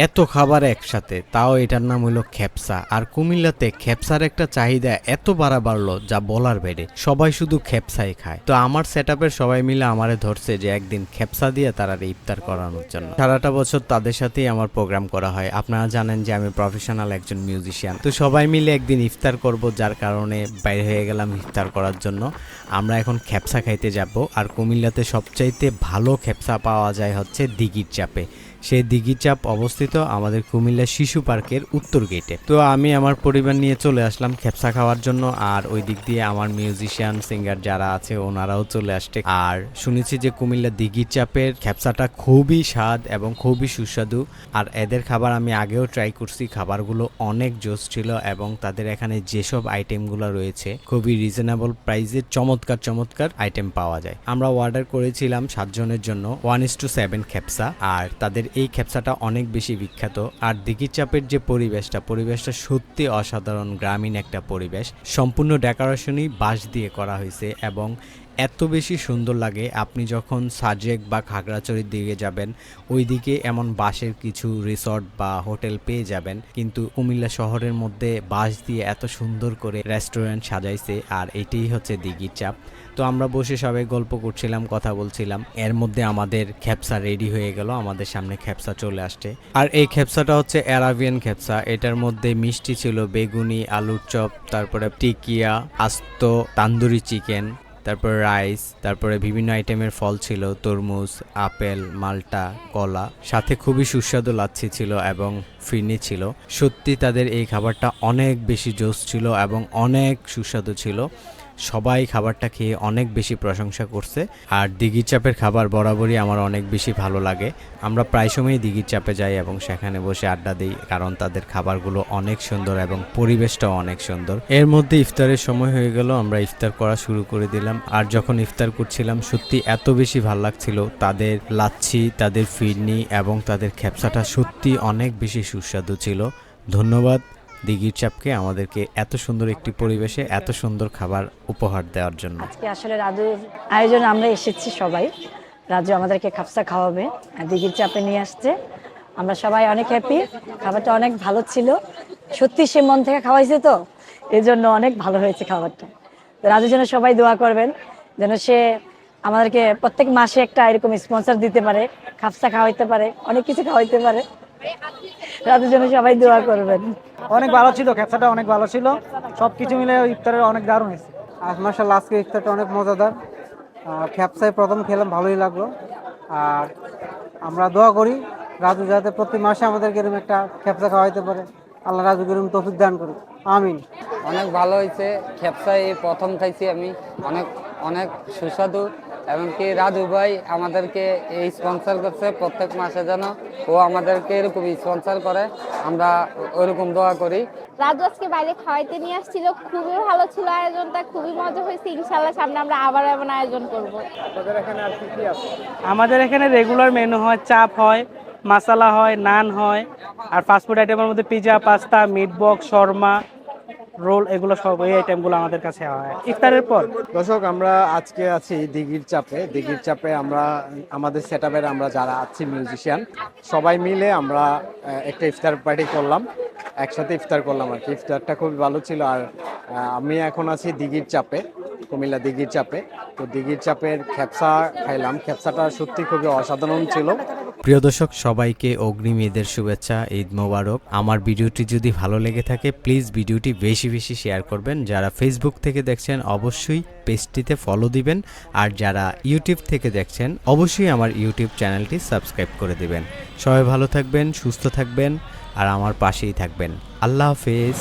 এত খাবার একসাথে, তাও এটার নাম হলো খেপসা। আর কুমিল্লাতে খেপসার একটা চাহিদা এত বাড়লো যা বলার বাইরে, সবাই শুধু খেপসাই খায়। তো আমার সেটআপের সবাই মিলে আমারে ধরছে যে একদিন খেপসা দিয়ে তারা ইফতার করানোর জন্য। সারাটা বছর তাদের সাথেই আমার প্রোগ্রাম করা হয়। আপনারা জানেন যে আমি প্রফেশনাল একজন মিউজিশিয়ান, তো সবাই মিলে একদিন ইফতার করব, যার কারণে বাইরে হয়ে গেলাম ইফতার করার জন্য। আমরা এখন খেপসা খাইতে যাব। আর কুমিল্লাতে সবচাইতে ভালো খেপসা পাওয়া যায় হচ্ছে দিঘির চাপে। সেই দিঘির চাপ অবস্থিত আমাদের কুমিল্লা শিশু পার্কের উত্তর গেটে। তো আমি আমার পরিবার নিয়ে চলে আসলাম খেপসা খাওয়ার জন্য। আর ওই দিক দিয়ে আমার মিউজিশিয়ান সিঙ্গার যারা আছে ওনারাও চলে আসছে। আর শুনেছি যে কুমিল্লা দিঘির চাপের খেপসাটা খুবই স্বাদ এবং খুবই সুস্বাদু। আর এদের খাবার আমি আগেও ট্রাই করছি, খাবারগুলো অনেক জোস ছিল এবং তাদের এখানে যেসব আইটেমগুলো রয়েছে খুবই রিজনেবল প্রাইসে চমৎকার চমৎকার আইটেম পাওয়া যায়। আমরা অর্ডার করেছিলাম 7 জনের জন্য 1:7 খেপসা। আর তাদের এই খেপসাটা অনেক বেশি বিখ্যাত। আর দিঘির চাপের যে পরিবেশটা সত্যি অসাধারণ, গ্রামীণ একটা পরিবেশ। সম্পূর্ণ ডেকোরেশনই বাঁশ দিয়ে করা হয়েছে এবং এত বেশি সুন্দর লাগে। আপনি যখন সাজেক বা খাগড়াছড়ির দিকে যাবেন, ওইদিকে এমন বাঁশের কিছু রিসর্ট বা হোটেল পেয়ে যাবেন, কিন্তু কুমিল্লা শহরের মধ্যে বাঁশ দিয়ে এত সুন্দর করে রেস্টুরেন্ট সাজাইছে। আর এটাই হচ্ছে দিঘির চাপ। তো আমরা বসে সবাই গল্প করছিলাম, কথা বলছিলাম, এর মধ্যে আমাদের খেপসা রেডি হয়ে গেল। আমাদের সামনে খেপসা চলে আসছে। আর এই খেপসাটা হচ্ছে অ্যারাবিয়ান খেপসা। এটার মধ্যে মিষ্টি ছিল, বেগুনি, আলুর চপ, তারপরে টিকিয়া, আস্ত তান্দুরি চিকেন, তারপর রাইস, তারপরে বিভিন্ন আইটেমের ফল ছিল, তরমুজ, আপেল, মাল্টা, কলা, সাথে খুবই সুস্বাদু লাচ্ছি ছিল এবং ফিরনি ছিল। সত্যি তাদের এই খাবারটা অনেক বেশি জোস ছিল এবং অনেক সুস্বাদু ছিল। সবাই খাবারটা খেয়ে অনেক বেশি প্রশংসা করছে। আর দিঘির চাপের খাবার বরাবরই আমার অনেক বেশি ভালো লাগে। আমরা প্রায় সময়ই দিঘির চাপে যাই এবং সেখানে বসে আড্ডা দিই, কারণ তাদের খাবারগুলো অনেক সুন্দর এবং পরিবেশটাও অনেক সুন্দর। এর মধ্যে ইফতারের সময় হয়ে গেল, আমরা ইফতার করা শুরু করে দিলাম। আর যখন ইফতার করছিলাম সত্যি এত বেশি ভালো লাগছিল। তাদের লাচ্ছি, তাদের ফিরনি এবং তাদের খেপসাটা সত্যি অনেক বেশি সুস্বাদু ছিল। ধন্যবাদ দিঘির চাপকে আমাদেরকে এত সুন্দর একটি পরিবেশে এত সুন্দর খাবার উপহার দেওয়ার জন্য। আজকে আসলে রাজুর আয়োজনে আমরা এসেছি সবাই। রাজু আমাদেরকে খাপসা খাওয়াবে, দিঘির চাপে নিয়ে আসছে। আমরা সবাই অনেক হ্যাপি। খাবারটা অনেক ভালো ছিল, সত্যি সে মন থেকে খাওয়াইছে, তো এই জন্য অনেক ভালো হয়েছে খাবারটা। তো রাজুর জন্য সবাই দোয়া করবেন যেন সে আমাদেরকে প্রত্যেক মাসে একটা এরকম স্পন্সর দিতে পারে, খাপসা খাওয়াইতে পারে, অনেক কিছু খাওয়াইতে পারে। রাজুর জন্য সবাই দোয়া করবেন। অনেক ভালো ছিল, খেপসাটা অনেক ভালো ছিল, সবকিছু মিলে ইফতারের অনেক দারুণ হয়েছে। মাশাআল্লাহ আজকে ইফতারটা অনেক মজাদার। খেপসায় প্রথম খেলাম, ভালোই লাগলো। আর আমরা দোয়া করি রাজু যাতে প্রতি মাসে আমাদেরকে এরকম একটা খেপসা খাওয়াইতে পারে। আল্লাহ রাজুকে এরকম তৌফিক দান করুন, আমিন। অনেক ভালো হয়েছে। খেপসাই প্রথম খাইছি আমি, অনেক অনেক সুস্বাদু। এমনকি রাজু ভাই আমাদেরকে এই স্পন্সর করছে, প্রত্যেক মাসে যেন ও আমাদেরকে এরকম স্পন্সর করে, আমরা ওইরকম দোয়া করি। রাজু আজকে বাইরে খাওয়াইতে নিয়ে আসছিল, খুবই ভালো ছিল আয়োজনটা, খুবই মজা হয়েছে। ইনশাল্লাহ সামনে আমরা আবার এমন আয়োজন করব। আমাদের এখানে রেগুলার মেনু হয়, চাপ হয়, মাসালা হয়, নান হয়, আর ফাস্টফুড আইটেমের মধ্যে pizza, pasta, meat box, shawarma, roll, এগুলো সব এই আইটেমগুলো আমাদের কাছে হয় ইফতারের পর। দর্শক, আমরা আজকে আছি দিঘির চাপে আমরা আমাদের সেটআপের আমরা যারা আছি মিউজিশিয়ান সবাই মিলে আমরা একটা ইফতার পার্টি করলাম, একসাথে ইফতার করলাম আর কি। ইফতারটা খুবই ভালো ছিল। আর আমি এখন আছি দিঘির চাপে, কুমিল্লা দিঘির চাপে। তো দিঘির চাপের খেপসা খাইলাম, খেপসাটা সত্যি খুবই অসাধারণ ছিল। প্রিয় দর্শক, সবাইকে অগ্রিম ঈদের শুভেচ্ছা, ঈদ মোবারক। আমার ভিডিওটি যদি ভালো লেগে থাকে প্লিজ ভিডিওটি বেশি বেশি শেয়ার করবেন। যারা ফেসবুক থেকে দেখছেন অবশ্যই পেজটিতে ফলো দিবেন। আর যারা ইউটিউব থেকে দেখছেন অবশ্যই আমার ইউটিউব চ্যানেলটি সাবস্ক্রাইব করে দিবেন। সবাই ভালো থাকবেন, সুস্থ থাকবেন আর আমার পাশেই থাকবেন। আল্লাহ হাফেজ।